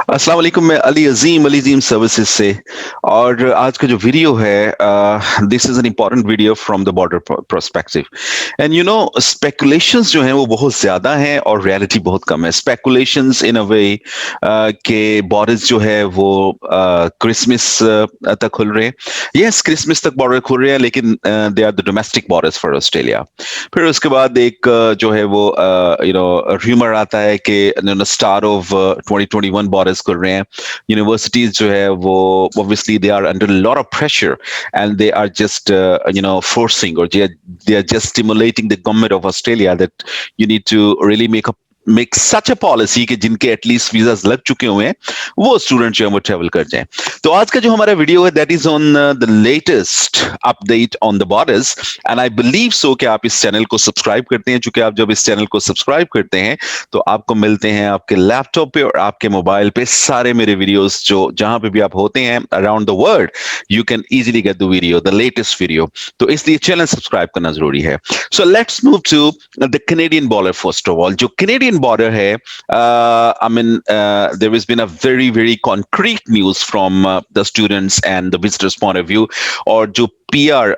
अस्सलाम वालेकुम। मैं अली अजीम सर्विसेज से। और आज का जो वीडियो है, this is an important video from the border prospective. And you know, speculations जो हैं वो बहुत ज्यादा हैं और रियलिटी बहुत कम है। स्पेकुलेशंस इन अ वे के बॉर्डर्स जो है वो क्रिसमस तक खुल रहे हैं। यस, क्रिसमस तक बॉर्डर खुल रहे हैं, लेकिन they are the domestic borders for Australia. फिर उसके बाद एक जो है वो र्यूमर आता है कि स्टार्ट ऑफ 2021 बॉर्डर्स खुल रहे हैं। यूनिवर्सिटीज जो है वो obviously they are under lot of pressure and they are just forcing और they are just stimulating the government of Australia that you need to really make such a policy कि जिनके at least visas लग चुके हुए हैं वो student जो है वो ट्रेवल कर जाएं। तो आज का जो हमारा वीडियो है that is on the latest update on the borders. And I believe सो कि आप इस चैनल को सब्सक्राइब करते हैं, क्योंकि आप जब इस चैनल को सब्सक्राइब करते हैं तो आपको मिलते हैं आपके लैपटॉप पे और आपके मोबाइल पे सारे मेरे वीडियोस, जो जहां पे भी आप होते हैं around the world you can easily get the video, the latest video. तो इसलिए चैनल सब्सक्राइब करना जरूरी है। So let's move to the Canadian border. First of all, जो कैनेडियन border है, there has been a very concrete news from the students and the visitors point of view। और जो PR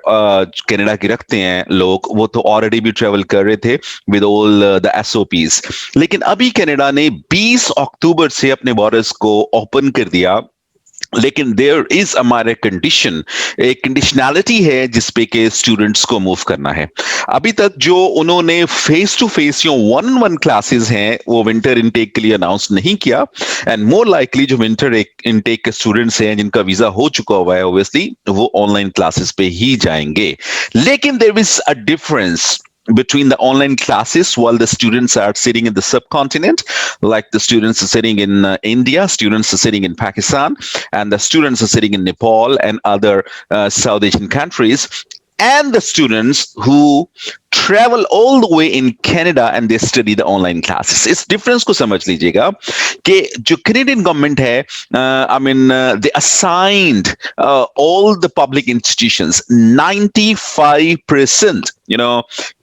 Canada के रखते हैं लोग, वो तो ऑलरेडी भी ट्रेवल कर रहे थे विद ऑल द एसओपीज। लेकिन अभी कनाडा ने 20 अक्टूबर से अपने बॉर्डर्स को ओपन कर दिया। लेकिन देयर इज हमारे कंडीशन, एक कंडीशनैलिटी है जिसपे के स्टूडेंट्स को मूव करना है। अभी तक जो उन्होंने फेस टू फेस या वन वन क्लासेस हैं वो विंटर इनटेक के लिए अनाउंस नहीं किया। एंड मोर लाइकली जो विंटर इनटेक के स्टूडेंट्स हैं जिनका वीजा हो चुका हुआ है, ऑब्वियसली वो ऑनलाइन क्लासेस पे ही जाएंगे। लेकिन there is a difference between the online classes while the students are sitting in the subcontinent, like the students are sitting in India, students are sitting in Pakistan, and the students are sitting in Nepal and other South Asian countries, and the students who travel all the way in Canada and they study the online classes। इस difference को समझ लीजिएगा कि जो Canadian government है, they assigned all the public institutions 95%,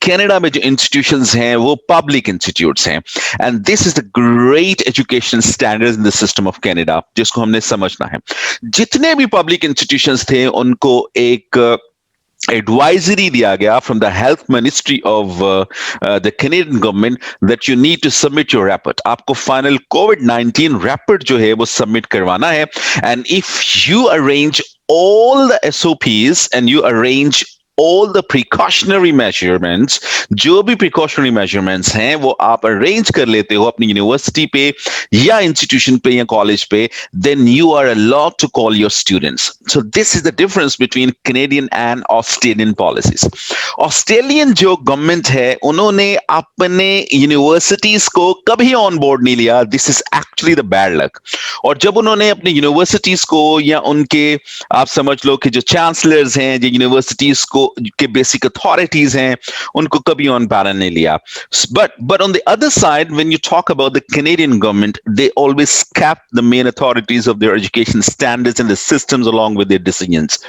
Canada में जो institutions हैं वो पब्लिक इंस्टीट्यूट्स हैं। And this is the great education standards in the system of Canada, जिसको हमने समझना है। जितने भी पब्लिक इंस्टीट्यूशंस थे उनको एक advisory दिया गया from the health ministry of the Canadian government that you need to submit your report। आपको final COVID-19 report जो है वो submit करवाना है। and if you arrange all the SOPs and you arrange all the precautionary measurements, जो भी precautionary measurements हैं वो आप arrange कर लेते हो अपनी यूनिवर्सिटी पे या इंस्टीट्यूशन पे या कॉलेज पे, then you are allowed to call your students। So this is the difference between Canadian and Australian policies। Australian जो गवर्नमेंट है उन्होंने अपने यूनिवर्सिटीज को कभी ऑन बोर्ड नहीं लिया। This is actually the bad luck. और जब उन्होंने अपनी यूनिवर्सिटीज को या उनके, आप समझ लो कि जो चांसलर्स हैं, जो यूनिवर्सिटीज को के बेसिक अथॉरिटीज हैं, उनको कभी ऑन पैनल नहीं लिया। but on the other side, when you talk about the Canadian government, they always kept the main authorities of their education standards and the systems along with their decisions।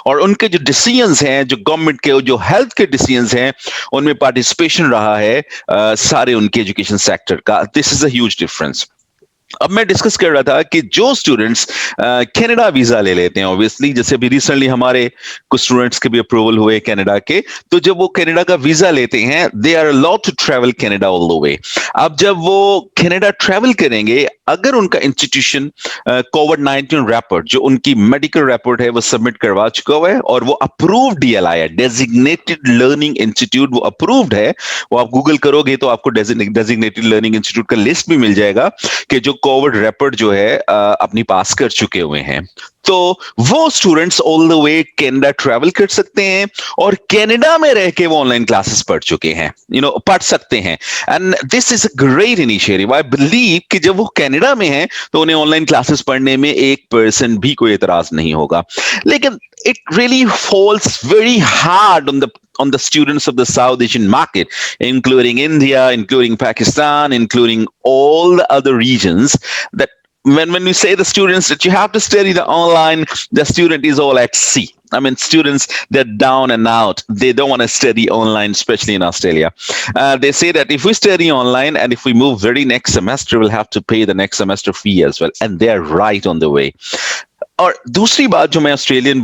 और उनके जो decisions हैं, जो government के जो health के decisions हैं, उनमें पार्टिसिपेशन रहा है सारे उनके एजुकेशन सेक्टर का। This is a huge difference. अब मैं डिस्कस कर रहा था कि जो स्टूडेंट्स कनाडा वीजा ले लेते हैं, ऑब्वियसली जैसे अभी रिसेंटली हमारे कुछ स्टूडेंट्स के भी अप्रूवल हुए कनाडा के, तो जब वो कनाडा का वीजा लेते हैं they are allowed to travel Canada all the way. अब जब वो कनाडा ट्रैवल करेंगे, अगर उनका इंस्टीट्यूशन कोविड-19 रिपोर्ट, जो उनकी मेडिकल रिपोर्ट है, वो सबमिट करवा चुका हुआ है और वो अप्रूव्ड डीएलआई है, डेजिग्नेटेड लर्निंग इंस्टीट्यूट, वो अप्रूव्ड है। वो आप गूगल करोगे तो आपको डेजिग्नेटेड लर्निंग इंस्टीट्यूट का लिस्ट भी मिल जाएगा कि जो कोविड रिपोर्ट जो है अपनी पास कर चुके हुए हैं। तो वो students all the way Canada travel कर सकते हैं और कनाडा में रह के वो ऑनलाइन क्लासेस पढ़ चुके हैं, पढ़ सकते हैं। And this is a great initiative. I believe कि जब वो कनाडा में हैं तो उन्हें ऑनलाइन क्लासेस पढ़ने में 1% भी कोई एतराज नहीं होगा। लेकिन it really falls very hard on the students of the South Asian market, including India, including Pakistan, including all the other regions, that when we say the students that you have to study the online, the student is all at sea। I mean, students, they're down and out. They don't want to study online, especially in Australia. They say that if we study online and if we move very next semester, we'll have to pay the next semester fee as well. And they're right on the way. और दूसरी बात जो मैं Australian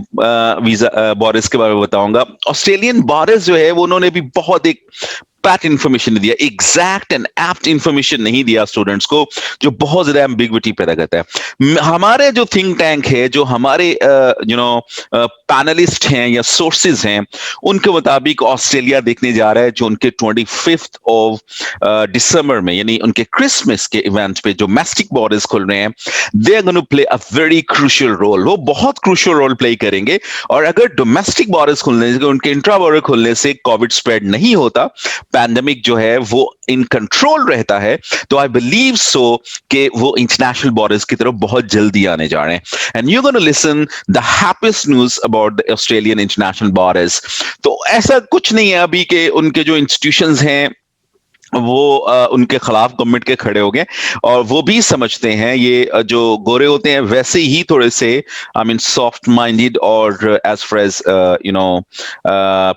visa borders के बारे में बताऊंगा, Australian borders जो है वो उन्होंने भी बहुत एक पैट इंफॉर्मेशन दिया, एग्जैक्ट एंड एप्ट इंफॉर्मेशन नहीं दिया स्टूडेंट्स को, जो बहुत ज्यादा एम्बिग्विटी पैदा करता है। हमारे जो थिंक टैंक है, जो हमारे पैनलिस्ट हैं या सोर्सेज हैं, उनके मुताबिक ऑस्ट्रेलिया देखने जा रहा है जो उनके 25th ऑफ दिसंबर में, यानी उनके क्रिसमस के इवेंट पे जो मैस्टिक बॉर्डर्स खुल रहे हैं, they are going to play a very crucial role. वो बहुत क्रूशियल रोल प्ले करेंगे। और अगर डोमेस्टिक बॉर्डर्स खुलने से, उनके इंट्रा बॉर्डर खुलने से कोविड स्प्रेड नहीं होता, पैंडेमिक जो है वो इन कंट्रोल रहता है, तो आई बिलीव सो कि वो इंटरनेशनल बॉर्डर्स की तरफ बहुत जल्दी आने जा रहे हैं। And you gonna listen the happiest news about the Australian international borders. तो ऐसा कुछ नहीं है अभी के उनके जो इंस्टीट्यूशंस हैं वो उनके खिलाफ गवर्नमेंट के खड़े हो गए, और वो भी समझते हैं, ये जो गोरे होते हैं वैसे ही थोड़े से आई मीन सॉफ्ट माइंडेड, और as far as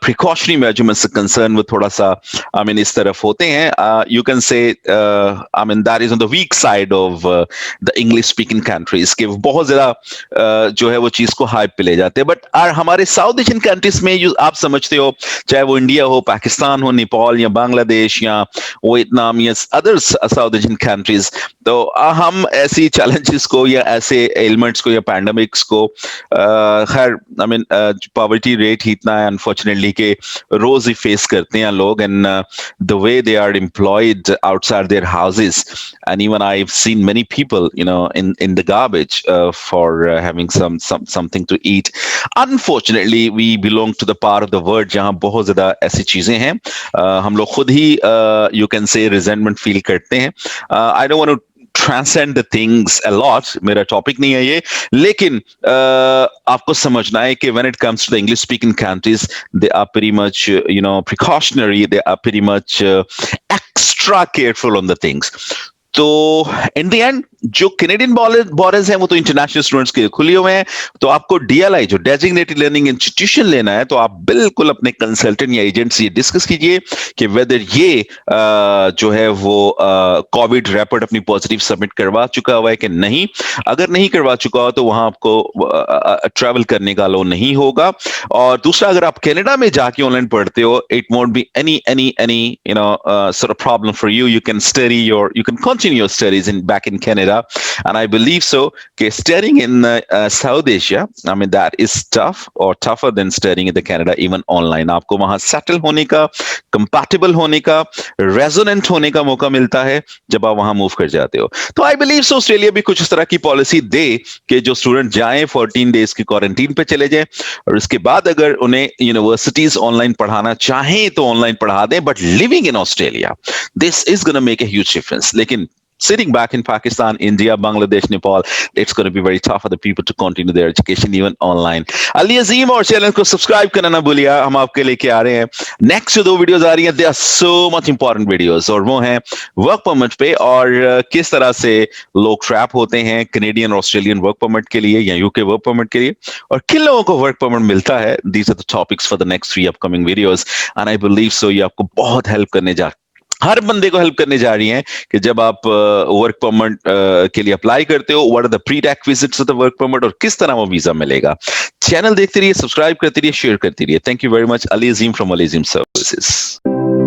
precautionary measurements concern वो थोड़ा सा आई मीन इस तरफ होते हैं। You can say I mean that is on the week side of the English speaking countries के, बहुत ज्यादा जो है वो चीज को हाइप पे ले जाते हैं। बट हमारे साउथ एशियन कंट्रीज में आप समझते हो, चाहे वो इंडिया हो, पाकिस्तान हो, नेपाल या बांग्लादेश या वियतनाम या अदर साउथ एशियन कंट्रीज, तो हम ऐसी चैलेंजेस को या ऐसे एलिमेंट्स को या पैंडेमिक्स को खैर आई मीन पॉवर्टी रेट ही इतना है अनफॉर्चुनेटली कि रोज ही फेस करते हैं लोग, and the way they are employed outside their houses, and even I have seen many people you know in the garbage for having something to eat. Unfortunately we belong to the part of the world जहां बहुत ज्यादा ऐसी चीजें हैं, हम लोग खुद ही you can say resentment feel करते हैं। I don't want to transcend the things a lot, मेरा टॉपिक नहीं है ये, लेकिन आपको समझना है कि when it comes to the English speaking countries, they are pretty much you know precautionary, they are pretty much extra careful on the things। तो इन द एंड जो कैनेडियन बॉर्डर्स हैं वो तो इंटरनेशनल स्टूडेंट्स के लिए खुले हुए हैं। तो आपको डीएलआई जो डेजिग्नेटेड लर्निंग इंस्टीट्यूशन लेना है, तो आप बिल्कुल अपने कंसल्टेंट या एजेंट से डिस्कस कीजिए कि वेदर ये जो है वो कोविड रैपिड अपनी पॉजिटिव सबमिट करवा चुका हुआ है कि नहीं। अगर नहीं करवा चुका हो तो वहां आपको ट्रैवल करने का अलाउ नहीं होगा। और दूसरा, अगर आप कनाडा में जाके ऑनलाइन पढ़ते हो, it won't be any you know sort of problem for you. You can study you can continue your studies back in Canada, and I believe so कि studying in South Asia, I mean that is tough or tougher than studying in the Canada even online। आपको वहां settle होने का, compatible होने का, resonant होने का मौका मिलता है जब आप वहां मूव कर जाते हो। तो I believe so ऑस्ट्रेलिया भी कुछ इस तरह की पॉलिसी दे कि जो स्टूडेंट जाएं 14 डेज की क्वारंटीन पे चले जाएं, और उसके बाद अगर उन्हें यूनिवर्सिटीज ऑनलाइन पढ़ाना चाहें तो ऑनलाइन पढ़ा दें, but living in Australia this is gonna make a huge difference। लेकिन sitting back in Pakistan, India, Bangladesh, Nepal, it's going to be very tough for the people to continue their education even online। Ali Azim और channel को subscribe करना ना भूलिएगा, हम आपके लेके आ रहे हैं नेक्स्ट जो 2 वीडियोस आ रही हैं, they are so much important videos, और वो हैं वर्क परमिट पे और किस तरह से लोग ट्रैप होते हैं कैनेडियन और ऑस्ट्रेलियन वर्क परमिट के लिए या यूके वर्क परमिट के लिए, और किन लोगों को वर्क परमिट मिलता है। These are the topics for the next 3 upcoming videos, and I believe so ये आपको बहुत हेल्प करने जा, हर बंदे को हेल्प करने जा रही हैं कि जब आप वर्क परमिट के लिए अप्लाई करते हो, what are the prerequisites of the work permit और किस तरह वो वीजा मिलेगा। चैनल देखते रहिए, सब्सक्राइब करते रहिए, शेयर करते रहिए। Thank you very much. Ali Azeem from Azeem services.